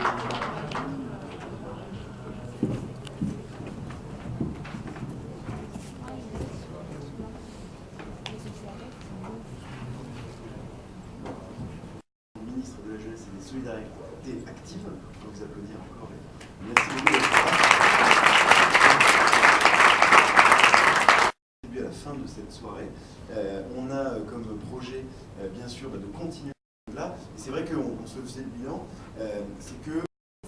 Ministre de la Jeunesse et des Solidarités Actives, on peut vous applaudir encore. Merci beaucoup. À la fin de cette soirée, on a comme projet, bien sûr, de continuer là. Et c'est vrai qu'on se faisait le bilan, c'est que...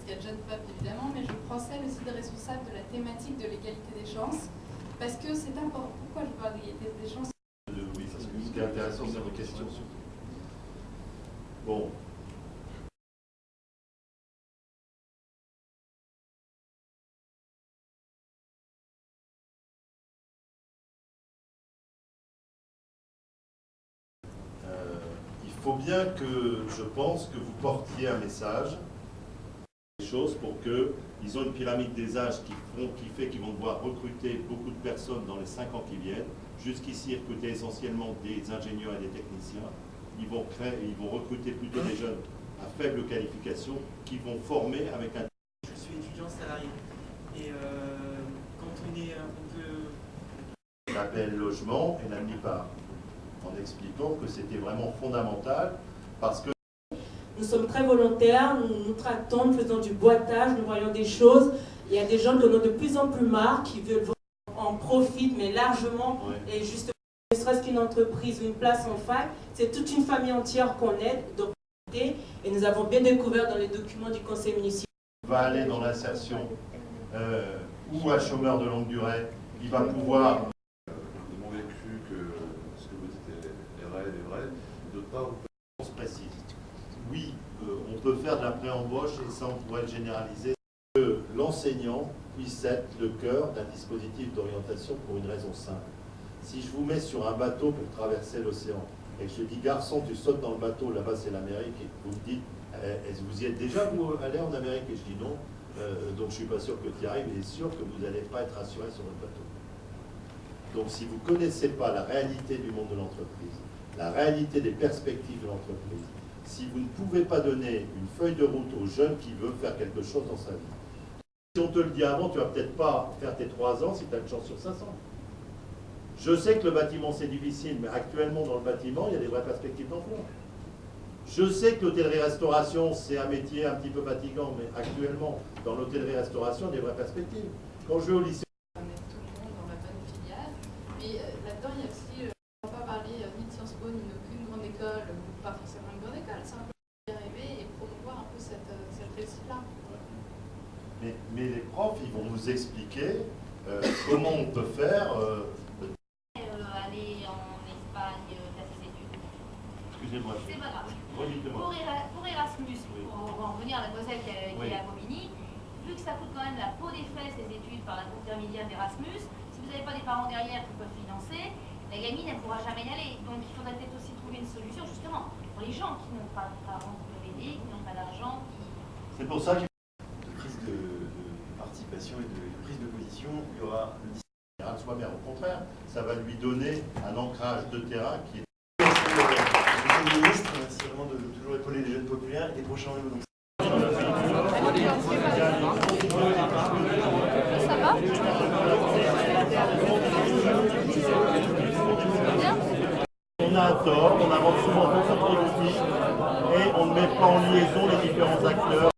Il y a John Pop évidemment, mais je prends celle aussi de responsable de la thématique de l'égalité des chances, parce que c'est important. Pourquoi je parle d'égalité des chances? Oui, parce que ce qui est intéressant, c'est vos questions. Bon. Il faut bien que, je pense, que vous portiez un message, des choses pour qu'ils ont une pyramide des âges qui fait qu'ils vont devoir recruter beaucoup de personnes dans les 5 ans qui viennent. Jusqu'ici, ils recrutaient essentiellement des ingénieurs et des techniciens. Ils vont recruter plutôt des jeunes à faible qualification qui vont former avec un... Je suis étudiant salarié et quand on peut... L'appel logement et n'admis pas, en expliquant que c'était vraiment fondamental parce que nous sommes très volontaires, nous tractons, nous faisons du boitage, nous voyons des choses. Il y a des gens qui en ont de plus en plus marre, qui veulent en profiter, mais largement. Ouais. Et justement, ne serait-ce qu'une entreprise ou une place en fac, c'est toute une famille entière qu'on aide. Donc, et nous avons bien découvert dans les documents du conseil municipal. Il va aller dans l'insertion ou un chômeur de longue durée, il va pouvoir... Ils m'ont vécu que ce que vous dites est vrai, d'autre part, on se précise. Oui, on peut faire de la pré-embauche et ça on pourrait le généraliser. Que l'enseignant puisse être le cœur d'un dispositif d'orientation pour une raison simple. Si je vous mets sur un bateau pour traverser l'océan et que je dis garçon tu sautes dans le bateau, là-bas c'est l'Amérique, et vous me dites est-ce que vous y êtes déjà vous allez en Amérique? Et je dis non, donc je ne suis pas sûr que tu y arrives, mais sûr que vous n'allez pas être assuré sur le bateau. Donc si vous ne connaissez pas la réalité du monde de l'entreprise, la réalité des perspectives de l'entreprise, si vous ne pouvez pas donner une feuille de route aux jeunes qui veulent faire quelque chose dans sa vie, si on te le dit avant, tu ne vas peut-être pas faire tes 3 ans si tu as une chance sur 500. Je sais que le bâtiment c'est difficile, mais actuellement dans le bâtiment, il y a des vraies perspectives d'emploi. Je sais que l'hôtellerie-restauration c'est un métier un petit peu fatigant, mais actuellement, dans l'hôtellerie-restauration, il y a des vraies perspectives. Quand je vais au lycée, on met tout le monde dans la bonne filière, mais là-dedans il y a aussi, on ne va pas parler ni de Sciences Po, ni d'aucune grande école, ou pas forcément une grande école, simplement y arriver et promouvoir un peu cette réussite-là. Mais les profs, ils vont nous expliquer comment on peut faire... aller en Espagne, faire ses études. Excusez-moi. C'est pas grave. Pour Erasmus, oui. pour en revenir à la demoiselle qui Oui. est à Bobigny, vu que ça coûte quand même la peau des fesses ces études par l'intermédiaire d'Erasmus, si vous n'avez pas des parents derrière qui peuvent financer, la gamine ne pourra jamais y aller. Donc il faudrait peut-être aussi trouver une solution justement pour les gens qui n'ont pas de parents qui peuvent aider, qui n'ont pas d'argent. C'est pour ça que... De prise de participation et de prise de position, il y aura le soit bien au contraire, ça va lui donner un ancrage de terrain qui est... Monsieur le ministre, merci vraiment de toujours épauler les jeunes populaires et des prochains rendez-vous. Ça va? On a un tort, on avance souvent dans notre outil et on ne met pas en liaison les différents acteurs.